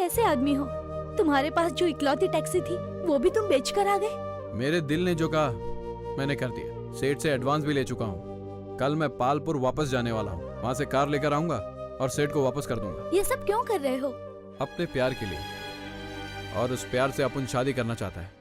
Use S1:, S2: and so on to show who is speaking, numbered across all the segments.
S1: कैसे आदमी हो? तुम्हारे पास जो इकलौती टैक्सी थी वो भी तुम बेच कर आ गए।
S2: मेरे दिल ने जो कहा मैंने कर दिया। सेठ से एडवांस भी ले चुका हूँ। कल मैं पालपुर वापस जाने वाला हूँ। वहाँ से कार लेकर आऊंगा और सेठ को वापस कर दूंगा।
S1: ये सब क्यों कर रहे हो?
S2: अपने प्यार के लिए, और उस प्यार से अपन शादी करना चाहता है।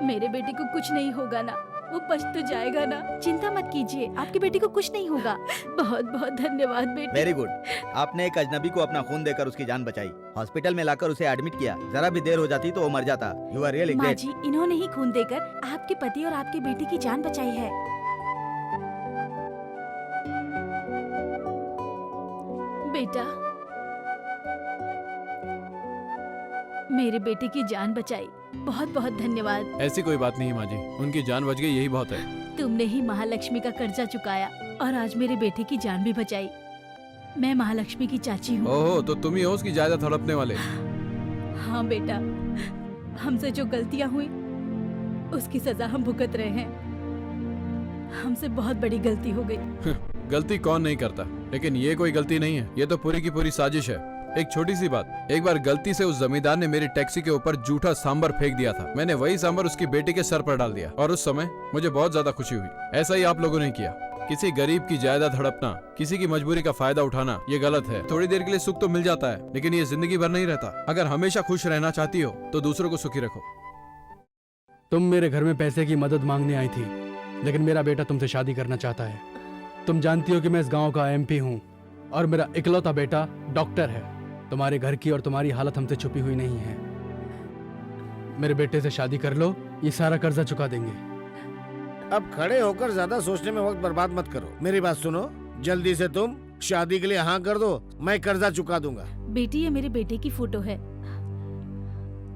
S1: मेरे बेटे को कुछ नहीं होगा ना? वो बच तो जाएगा ना? चिंता मत कीजिए, आपकी बेटी को कुछ नहीं होगा। बहुत बहुत धन्यवाद बेटी।
S3: Very good. आपने एक अजनबी को अपना खून देकर उसकी जान बचाई, हॉस्पिटल में लाकर उसे एडमिट किया। जरा भी देर हो जाती तो वो मर जाता। यू आर रियली
S1: माँ
S3: ग्रेट।
S1: जी, इन्होंने ही खून देकर आपके पति और आपकी बेटी की जान बचाई है। बेटा, मेरे बेटे की जान बचाई, बहुत बहुत धन्यवाद।
S2: ऐसी कोई बात नहीं माँ जी, उनकी जान बच गई, यही बहुत है।
S1: तुमने ही महालक्ष्मी का कर्जा चुकाया और आज मेरे बेटे की जान भी बचाई। मैं महालक्ष्मी की चाची हूँ।
S2: ओहो, तो तुम ही हो उसकी जायदाद हड़पने वाले।
S1: हाँ बेटा, हमसे जो गलतियाँ हुई उसकी सजा हम भुगत रहे हैं। हमसे बहुत बड़ी गलती हो गई।
S2: गलती कौन नहीं करता, लेकिन ये कोई गलती नहीं है, ये तो पूरी की पूरी साजिश है। एक छोटी सी बात, एक बार गलती से उस जमींदार ने मेरी टैक्सी के ऊपर जूठा सांबर फेंक दिया था। मैंने वही सांबर उसकी बेटी के सर पर डाल दिया और उस समय मुझे बहुत ज्यादा खुशी हुई। ऐसा ही आप लोगों ने किया। किसी गरीब की जायदाद हड़पना, किसी की मजबूरी का फायदा उठाना, ये गलत है। थोड़ी देर के लिए सुख तो मिल जाता है, लेकिन ये जिंदगी भर नहीं रहता। अगर हमेशा खुश रहना चाहती हो तो दूसरों को सुखी रखो।
S4: तुम मेरे घर में पैसे की मदद मांगने आई थी, लेकिन मेरा बेटा तुमसे शादी करना चाहता है। तुम जानती हो कि मैं इस गांव का एमपी हूँ और मेरा इकलौता बेटा डॉक्टर है। तुम्हारे घर की और तुम्हारी हालत हमसे छुपी हुई नहीं है। मेरे बेटे से शादी कर लो, ये सारा कर्जा चुका देंगे।
S5: अब खड़े होकर ज्यादा सोचने में वक्त बर्बाद मत करो। मेरी बात सुनो, जल्दी से तुम शादी के लिए हाँ कर दो, मैं कर्जा चुका दूंगा।
S1: बेटी, ये मेरे बेटे की फोटो है।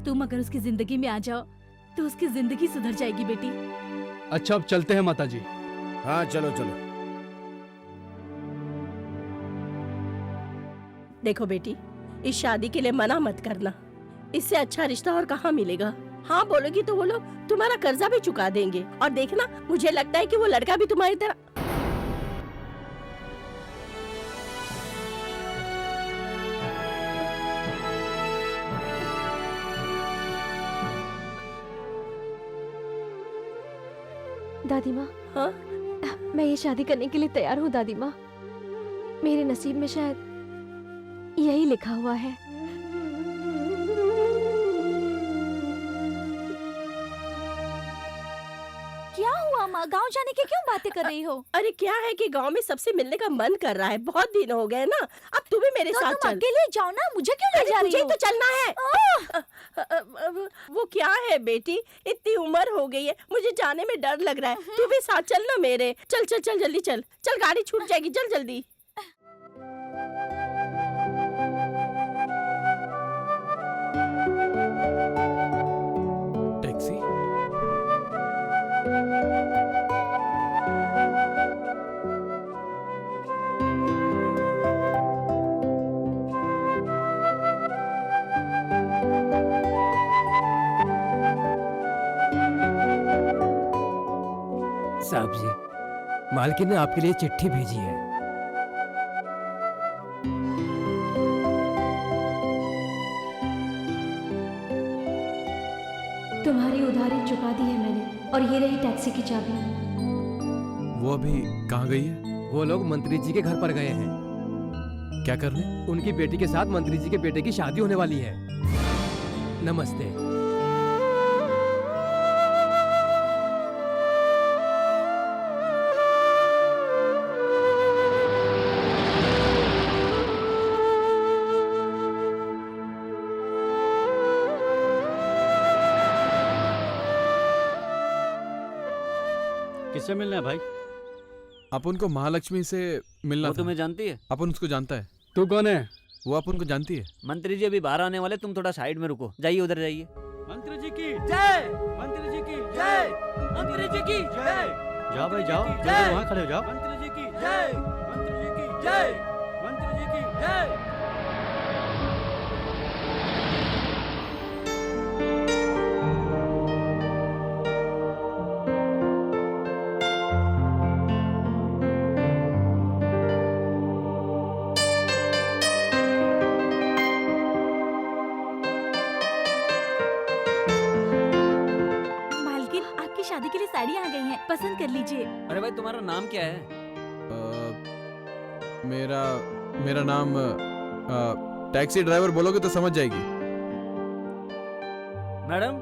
S1: तुम अगर उसकी जिंदगी में आ जाओ तो उसकी जिंदगी सुधर जाएगी बेटी।
S4: अच्छा, अब चलते हैं माता जी।
S5: हाँ चलो चलो।
S6: देखो बेटी, इस शादी के लिए मना मत करना। इससे अच्छा रिश्ता और कहाँ मिलेगा। हाँ बोलोगी तो वो लोग तुम्हारा कर्जा भी चुका देंगे। और देखना, मुझे लगता है कि वो लड़का भी तुम्हारी तरह।
S7: दादी माँ,
S6: हाँ?
S7: मैं ये शादी करने के लिए तैयार हूँ दादी माँ। मेरे नसीब में शायद यही लिखा हुआ है।
S1: क्या हुआ माँ? गांव जाने की क्यों बातें कर रही हो?
S6: अरे क्या है कि गांव में सबसे मिलने का मन कर रहा है। बहुत दिन हो गए ना। अब तू भी मेरे
S1: तो
S6: साथ
S1: तुम
S6: चल।
S1: अकेले जाओ ना, मुझे क्यों ले
S6: अरे
S1: जा रही
S6: तुझे
S1: हो?
S6: तो चलना है। वो क्या है बेटी, इतनी उम्र हो गई है, मुझे जाने में डर लग रहा है। तू भी साथ चल ना मेरे। चल चल चल जल्दी चल। चल, गाड़ी छूट जाएगी, चल जल्दी।
S2: टैक्सी?
S8: साहब जी, मालकिन ने आपके लिए चिट्ठी भेजी है।
S7: तुम्हारी उधारी चुका दी है मैंने, और ये रही टैक्सी की चाबी।
S2: वो अभी कहाँ गई है?
S8: वो लोग मंत्री जी के घर पर गए हैं।
S2: क्या करने?
S8: उनकी बेटी के साथ मंत्री जी के बेटे की शादी होने वाली है। नमस्ते।
S9: किससे मिलना है भाई?
S2: अपन को महालक्ष्मी से मिलना
S10: वो
S2: था।
S10: तुम्हें जानती है?
S2: अपन उसको जानता है।
S4: तू कौन है?
S2: वो अपन को जानती है।
S10: मंत्री जी अभी बाहर आने वाले, तुम थोड़ा साइड में रुको, जाइए उधर जाइए।
S9: मंत्री जी की जय, मंत्री जी की जय, मंत्री जी की जय। जाओ भाई जाओ, वहाँ खड़े हो जाओ। मंत्री जी की जय, मंत्री जी की जय, मंत्री जी की जय।
S1: मालकिन, आपकी शादी के लिए साड़ी आ गई है, पसंद कर लीजिए।
S10: अरे भाई तुम्हारा नाम क्या है?
S2: मेरा मेरा नाम टैक्सी ड्राइवर बोलोगे तो समझ जाएगी।
S10: मैडम,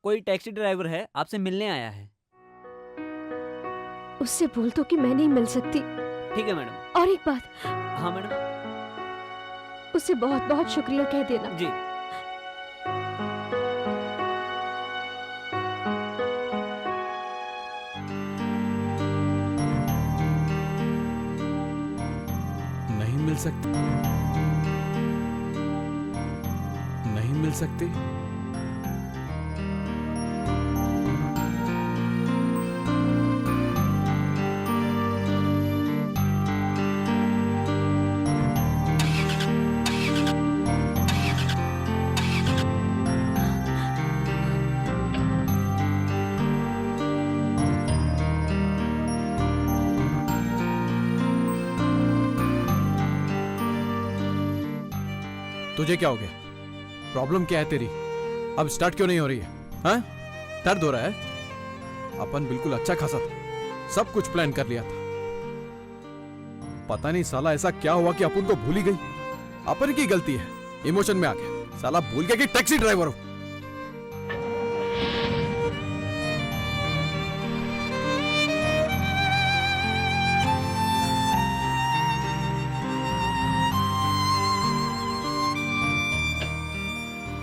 S10: कोई टैक्सी ड्राइवर है, आपसे मिलने आया है।
S7: उससे बोल दो कि मैं नहीं मिल सकती।
S10: ठीक है मैडम।
S7: और एक बात,
S10: हाँ मैडम।
S7: उससे बहुत बहुत शुक्रिया कह देना।
S10: जी।
S2: नहीं मिल सकती, नहीं मिल सकती। तुझे क्या हो गया? प्रॉब्लम क्या है तेरी? अब स्टार्ट क्यों नहीं हो रही है? हाँ? दर्द हो रहा है? अपन बिल्कुल अच्छा खासा था, सब कुछ प्लान कर लिया था। पता नहीं साला ऐसा क्या हुआ कि अपन को भूल ही गई। अपन की गलती है, इमोशन में आ गया। साला भूल गया कि टैक्सी ड्राइवर हो।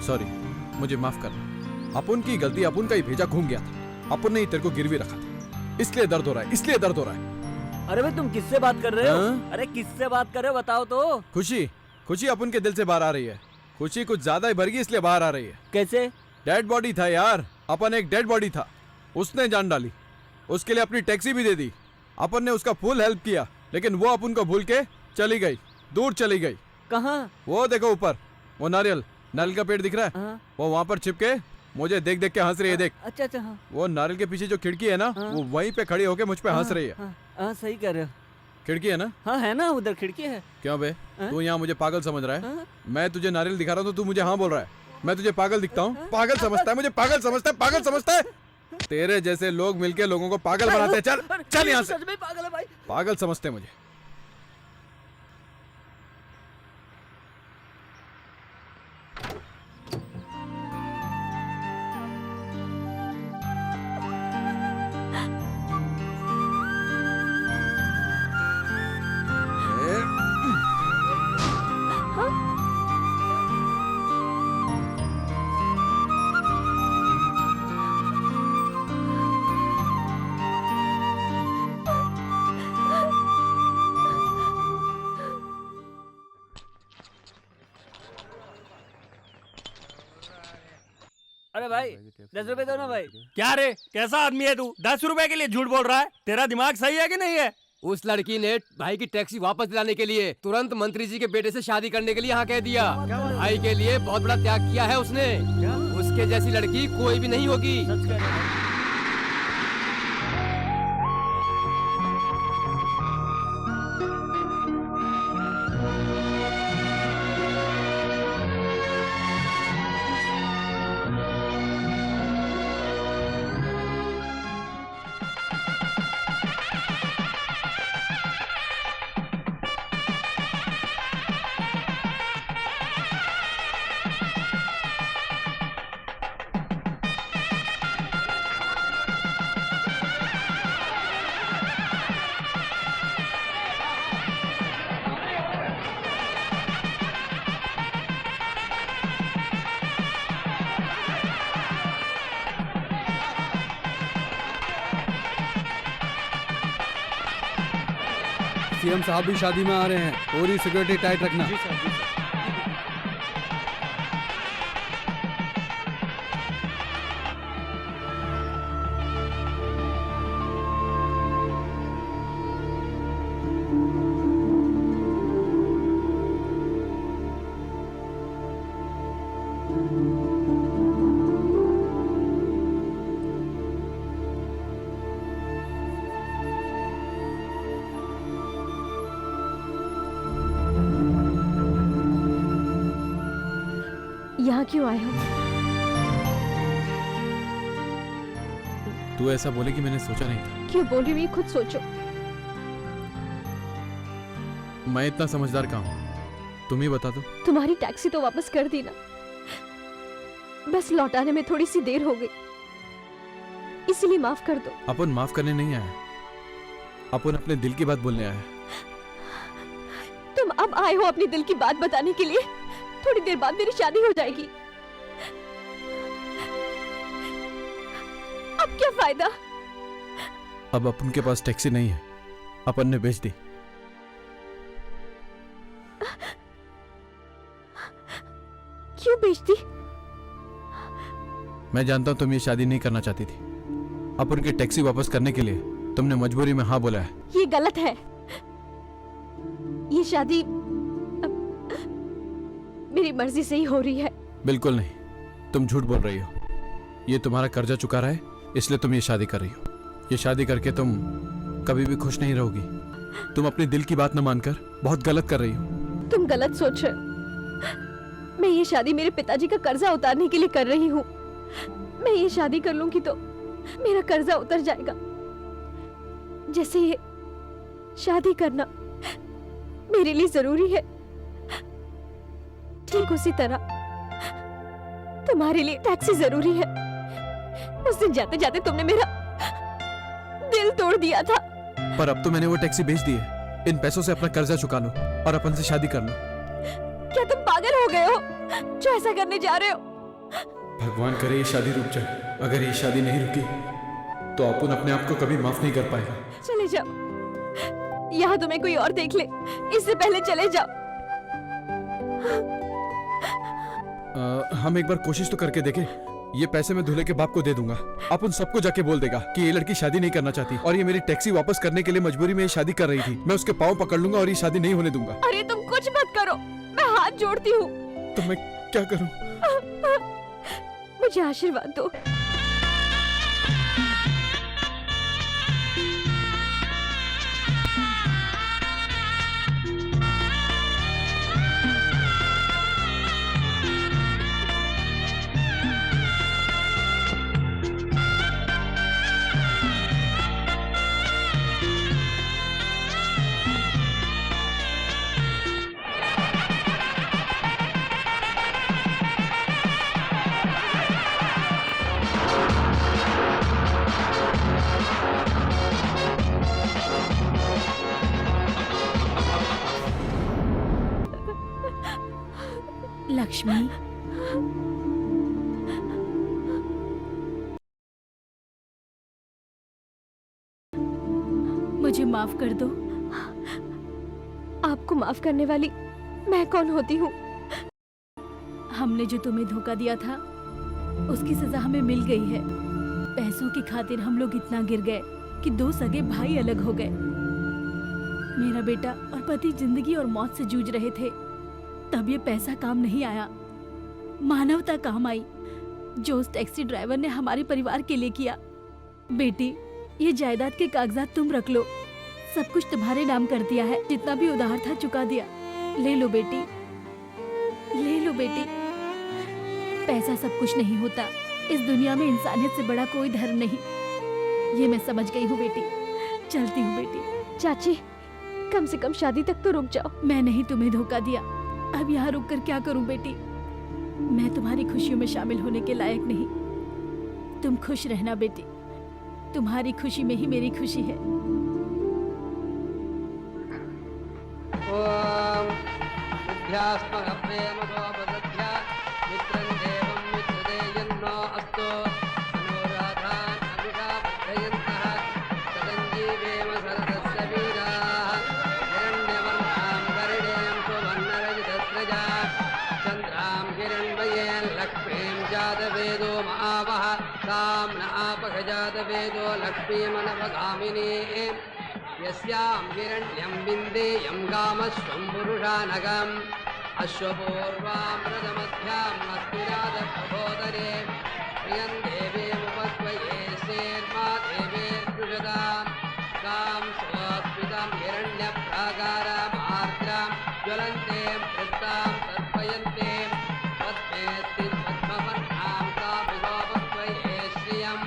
S2: सॉरी, मुझे माफ करना। अपन की गलती, अपन का ही भेजा घूम गया था। अपन ने ही तेरे को गिरवी रखा था, इसलिए दर्द हो रहा है, इसलिए दर्द हो रहा है।
S10: अरे भाई तुम किससे बात कर रहे हो?
S2: हाँ?
S10: अरे किससे बात कर रहे हो बताओ तो।
S2: खुशी, खुशी अपन के दिल से बाहर आ रही है। खुशी कुछ ज्यादा ही भर गई, इसलिए बाहर आ रही है।
S10: कैसे?
S2: डेड बॉडी था यार, अपन एक डेड बॉडी था, उसने जान डाली। उसके लिए अपनी टैक्सी भी दे दी। अपन ने उसका फुल हेल्प किया, लेकिन वो अपन को भूल के चली गई, दूर चली गई।
S10: कहाँ?
S2: वो देखो ऊपर, वो नारियल का पेड़ दिख रहा है।
S10: हाँ।
S2: वो वहाँ पर छिपके मुझे देख देख के हंस रही है। देख,
S10: अच्छा अच्छा। हाँ।
S2: वो नारियल के पीछे जो खिड़की है ना,
S10: हाँ।
S2: वो वहीं पे खड़ी होके मुझ पे हंस रही है।
S10: हाँ, हाँ, सही कह रहे हो।
S2: खिड़की है ना?
S10: हाँ है ना, उधर खिड़की है।
S2: क्यों बे,
S10: हाँ?
S2: तू यहाँ मुझे पागल समझ रहा है?
S10: हाँ?
S2: मैं तुझे नारियल दिखा रहा हूँ तो तू मुझे हाँ बोल रहा है। मैं तुझे पागल दिखता हूँ? पागल समझता है मुझे? पागल समझता है, पागल समझता है। तेरे जैसे लोग मिलके लोगों को पागल बनाते हैं। चल चल यहाँ से।
S10: सच में पागल है भाई।
S2: पागल समझते हैं मुझे।
S10: अरे भाई 10 रुपए दो ना भाई।
S9: क्या रे, कैसा आदमी है तू? 10 रुपए के लिए झूठ बोल रहा है? तेरा दिमाग सही है कि नहीं है?
S8: उस लड़की ने भाई की टैक्सी वापस दिलाने के लिए तुरंत मंत्री जी के बेटे से शादी करने के लिए हाँ कह दिया। भाई के लिए बहुत बड़ा त्याग किया है उसने। उसके जैसी लड़की कोई भी नहीं होगी।
S10: सच कह रहे हो भाई।
S4: सीएम साहब भी शादी में आ रहे हैं, पूरी सिक्योरिटी टाइट रखना।
S9: जी सर, जी सर।
S7: यहाँ क्यों आए हो?
S2: तू ऐसा बोलेगी मैंने सोचा नहीं था।
S7: क्यों बोल रही हुई खुद सोचो।
S2: मैं इतना समझदार कहाँ हूँ, तुम ही बता दो।
S7: तुम्हारी टैक्सी तो वापस कर दी ना, बस लौटाने में थोड़ी सी देर हो गई, इसीलिए माफ कर दो।
S2: अपन माफ करने नहीं आया, अपन अपने दिल की बात बोलने आया।
S7: तुम अब आए हो अपने दिल की बात बताने के लिए। थोड़ी देर बाद मेरी शादी हो जाएगी, अब क्या फायदा?
S2: अब अपन के पास टैक्सी नहीं है, अपन ने बेच दी।
S7: क्यों बेच दी?
S2: मैं जानता हूं तुम ये शादी नहीं करना चाहती थी। अपन की टैक्सी वापस करने के लिए तुमने मजबूरी में हाँ बोला है।
S7: ये गलत है। ये शादी मेरी मर्जी से ही हो रही है।
S2: बिल्कुल नहीं, तुम झूठ बोल रही हो। ये तुम्हारा कर्जा चुका रहा है, इसलिए तुम ये शादी कर रही हो। ये शादी करके तुम कभी भी खुश नहीं रहोगी। तुम अपने दिल की बात न मानकर बहुत गलत कर रही हो।
S7: तुम गलत सोच रहे हो। मैं ये शादी मेरे पिताजी का कर्जा उतारने के लिए कर रही हूँ। मैं ये शादी कर लूंगी तो मेरा कर्जा उतर जाएगा। जैसे ये शादी करना मेरे लिए जरूरी है, ठीक उसी तरह तुम्हारे लिए टैक्सी जरूरी है। उस दिन जाते जाते तुमने मेरा दिल तोड़ दिया था।
S2: पर अब तो मैंने वो टैक्सी बेच दी है। इन पैसों से अपना कर्जा चुका लो और अपन से शादी कर लो।
S7: क्या तुम पागल हो गए हो जो ऐसा करने जा रहे हो?
S2: भगवान करे ये शादी रुक जाए। अगर ये शादी नहीं रुकी तो अपन अपने आप को कभी माफ नहीं कर पाएगा।
S7: चले जाओ, यहाँ तुम्हें कोई और देख ले, इससे पहले चले जाओ।
S2: हम एक बार कोशिश तो करके देखें। ये पैसे मैं दूल्हे के बाप को दे दूंगा। आप उन सबको जाके बोल देगा कि ये लड़की शादी नहीं करना चाहती और ये मेरी टैक्सी वापस करने के लिए मजबूरी में ये शादी कर रही थी। मैं उसके पाँव पकड़ लूंगा और ये शादी नहीं होने दूंगा।
S7: अरे तुम कुछ मत करो, मैं हाथ जोड़ती हूँ।
S2: तो मैं क्या करूँ?
S7: मुझे आशीर्वाद दो।
S1: लक्ष्मी, मुझे माफ कर दो।
S7: आपको माफ करने वाली मैं कौन होती हूँ?
S1: हमने जो तुम्हें धोखा दिया था उसकी सजा हमें मिल गई है। पैसों की खातिर हम लोग इतना गिर गए कि दो सगे भाई अलग हो गए। मेरा बेटा और पति जिंदगी और मौत से जूझ रहे थे, तब ये पैसा काम नहीं आया, मानवता काम आई, जो उस टैक्सी ड्राइवर ने हमारे परिवार के लिए किया। बेटी, ये जायदाद के कागजात तुम रख लो, सब कुछ तुम्हारे नाम कर दिया है। जितना भी उधार था चुका दिया। ले लो बेटी, ले लो बेटी। पैसा सब कुछ नहीं होता। इस दुनिया में इंसानियत से बड़ा कोई धर्म नहीं। ये मैं समझ गई हूँ बेटी। चलती हूँ बेटी।
S7: चाची, कम से कम शादी तक तो रुक जाओ।
S1: मैं नहीं तुम्हें धोखा दिया, अब यहाँ रुक कर क्या करूँ बेटी? मैं तुम्हारी खुशियों में शामिल होने के लायक नहीं। तुम खुश रहना बेटी, तुम्हारी खुशी में ही मेरी खुशी है।
S8: ओम बुद्ध्यास्मः प्रेमतो वदध्या मित्रं देवं मित्रदेयन्नो अस्तु मनोराधान् अभिषा वर्धयन्तः सदञ्जीवेम सरदस्य वीराः प्रजा चन्द्रां हिरण्मये लक्ष्मीं जातवेदो महावः तां नापखजातवेदो लक्ष्मीमनवगामिनीं यस्यां हिरण्यं विन्देयं कामस्वं पुरुषानगम् अश्वपूर्वां रथमध्यां अस्तिराजप्रबोधने प्रियं देवीमुपस्वये शेर्मा देवेर्जुषदां तां स्वस्मितां हिरण्यप्राकारामार्द्रां ज्वलन्तीं वृत्तां तर्पयन्तीं पद्मेऽस्ति पद्मवर्णां तामिवोपस्वये श्रियं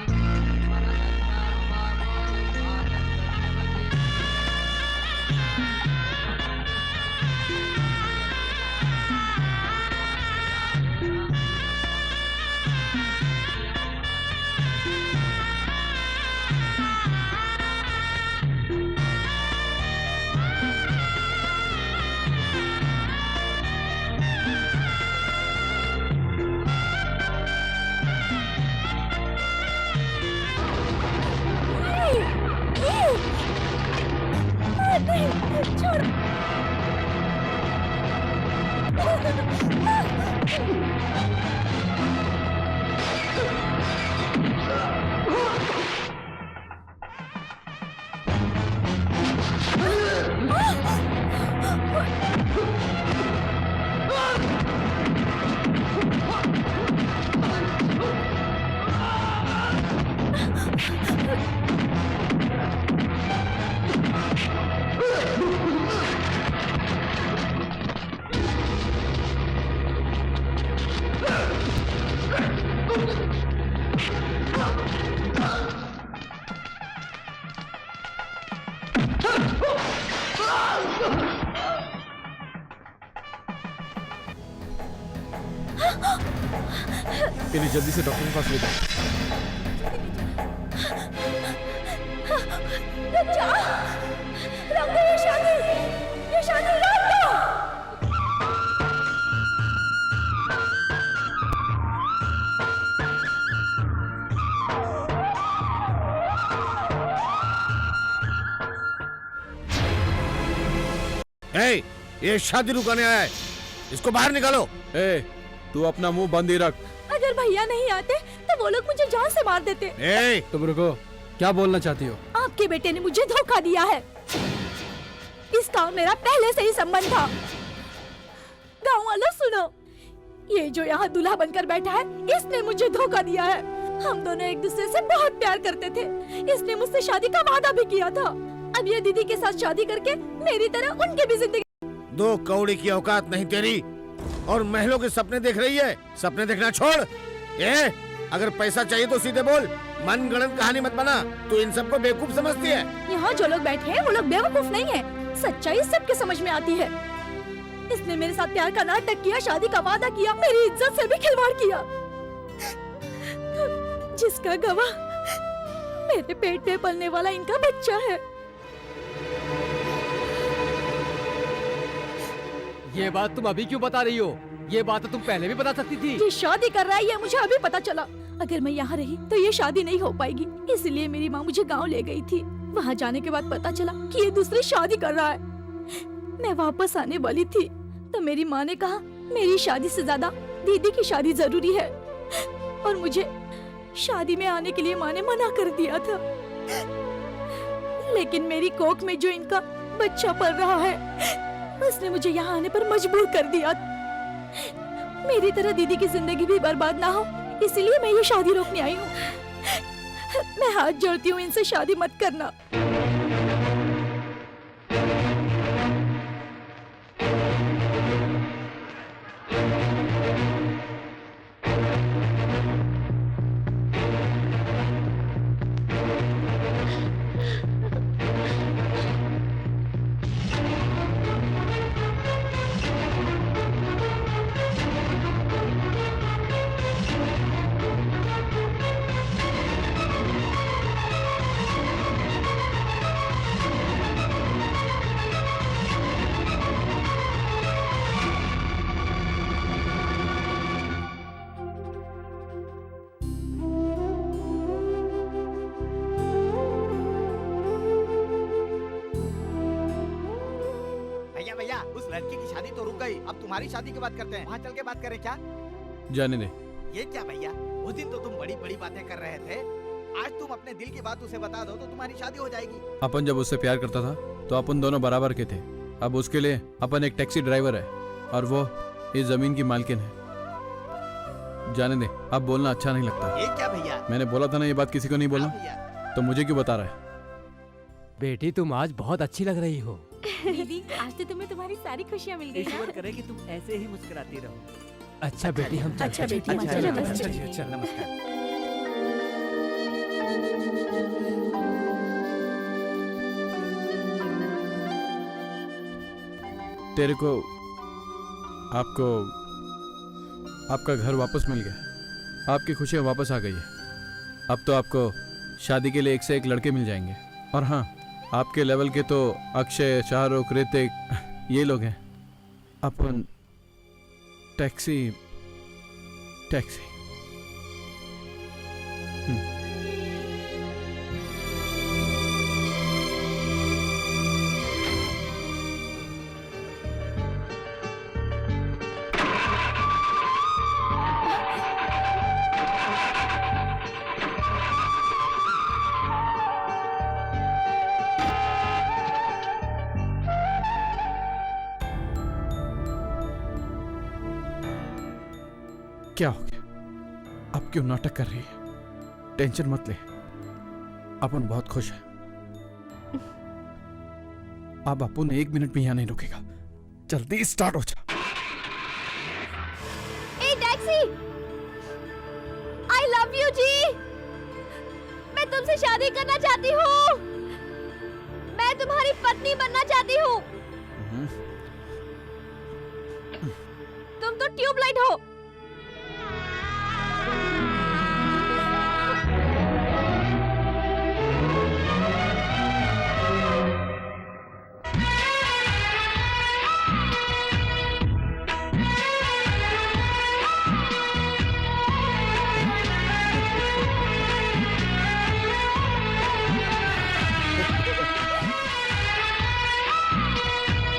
S2: इन्हें जल्दी से डॉक्टर के पास ले जाओ।
S1: ये शादी रोक दो।
S5: ए, ये शादी रुकाने आया है, इसको बाहर निकालो।
S2: ए, तू अपना मुंह बंद ही रख।
S1: अगर भैया नहीं आते तो वो लोग मुझे जान से मार देते।
S5: ए,
S4: तुम रुको, क्या बोलना चाहती हो?
S1: आपके बेटे ने मुझे धोखा दिया है। इसका और मेरा पहले से ही संबंध था। गाँव वालों सुनो, ये जो यहाँ दूल्हा बनकर बैठा है, इसने मुझे धोखा दिया है। हम दोनों एक दूसरे से बहुत प्यार करते थे। इसने मुझसे शादी का वादा भी किया था। अब ये दीदी के साथ शादी करके मेरी तरह उनकी भी जिंदगी।
S5: दो कौड़ी की औकात नहीं तेरी, और महलों के सपने देख रही है। सपने देखना छोड़। ए, अगर पैसा चाहिए तो सीधे बोल, मन गणन कहानी मत बना। तू इन सबको बेवकूफ समझती है।
S1: यहाँ जो लोग बैठे हैं वो लोग बेवकूफ नहीं है। सच्चाई सबके समझ में आती है। इसने मेरे साथ प्यार का नाटक किया, शादी का वादा किया, मेरी इज्जत से भी खिलवाड़ किया, जिसका गवाह मेरे पेट में पलने वाला इनका बच्चा है।
S8: ये बात तुम अभी क्यों बता रही हो? ये बात तो तुम पहले भी बता सकती थी।
S1: ये शादी कर रहा है ये मुझे अभी पता चला। अगर मैं यहाँ रही तो ये शादी नहीं हो पाएगी, इसलिए मेरी माँ मुझे गांव ले गई थी। वहाँ जाने के बाद पता चला कि ये दूसरी शादी कर रहा है। मैं वापस आने वाली थी तो मेरी माँ ने कहा मेरी शादी से ज्यादा दीदी की शादी जरूरी है, और मुझे शादी में आने के लिए माँ ने मना कर दिया था। लेकिन मेरी कोख में जो इनका बच्चा पल रहा है, उसने मुझे यहाँ आने पर मजबूर कर दिया। मेरी तरह दीदी की जिंदगी भी बर्बाद ना हो, इसलिए मैं ये शादी रोकने आई हूँ। मैं हाथ जोड़ती हूँ, इनसे शादी मत करना।
S3: लड़की की शादी तो रुक गई, अब तुम्हारी शादी की बात करते हैं। वहाँ चल के बात करें क्या?
S2: जाने दे।
S3: ये क्या भैया, उस दिन तो तुम बड़ी बड़ी बातें कर रहे थे, आज तुम अपने दिल की बात उसे बता दो तो तुम्हारी शादी हो जाएगी।
S2: अपन जब उससे प्यार करता था तो अपन दोनों बराबर के थे। अब उसके लिए अपन एक टैक्सी ड्राइवर है और वो इस जमीन की मालकिन है। जाने दे, अब बोलना अच्छा नहीं लगता।
S3: ये क्या भैया?
S2: मैंने बोला था ना ये बात किसी को नहीं बोलना,
S3: हाँ भैया।
S2: तो मुझे क्यों बता रहा है?
S8: बेटी तुम आज बहुत अच्छी लग रही हो।
S1: दीदी आज तो तुम्हें तुम्हारी सारी खुशियाँ मिल गई
S10: ईश्वर करे कि तुम ऐसे ही मुस्कुराती रहो।
S8: अच्छा बेटी हम चलते
S6: अच्छा
S8: हैं।
S6: बेटी
S3: अच्छा,
S6: चलो,
S3: अच्छा,
S6: चलो।
S3: अच्छा, नमस्कार।
S2: तेरे को आपको आपका घर वापस मिल गया, आपकी खुशियाँ वापस आ गई है। अब तो आपको शादी के लिए एक से एक लड़के मिल जाएंगे। और हाँ, आपके लेवल के तो अक्षय, शाहरुख, ऋतिक ये लोग हैं। अपन टैक्सी टैक्सी क्या हो गया? अब क्यों नाटक कर रही है? टेंशन मत ले, अपन बहुत खुश है। अब अपन 1 मिनट भी यहाँ नहीं रुकेगा, जल्दी स्टार्ट हो जा।
S7: ए टैक्सी, आई लव यू जी। मैं तुमसे शादी करना चाहती हूँ। मैं तुम्हारी पत्नी बनना चाहती हूँ। तुम तो ट्यूबलाइट हो।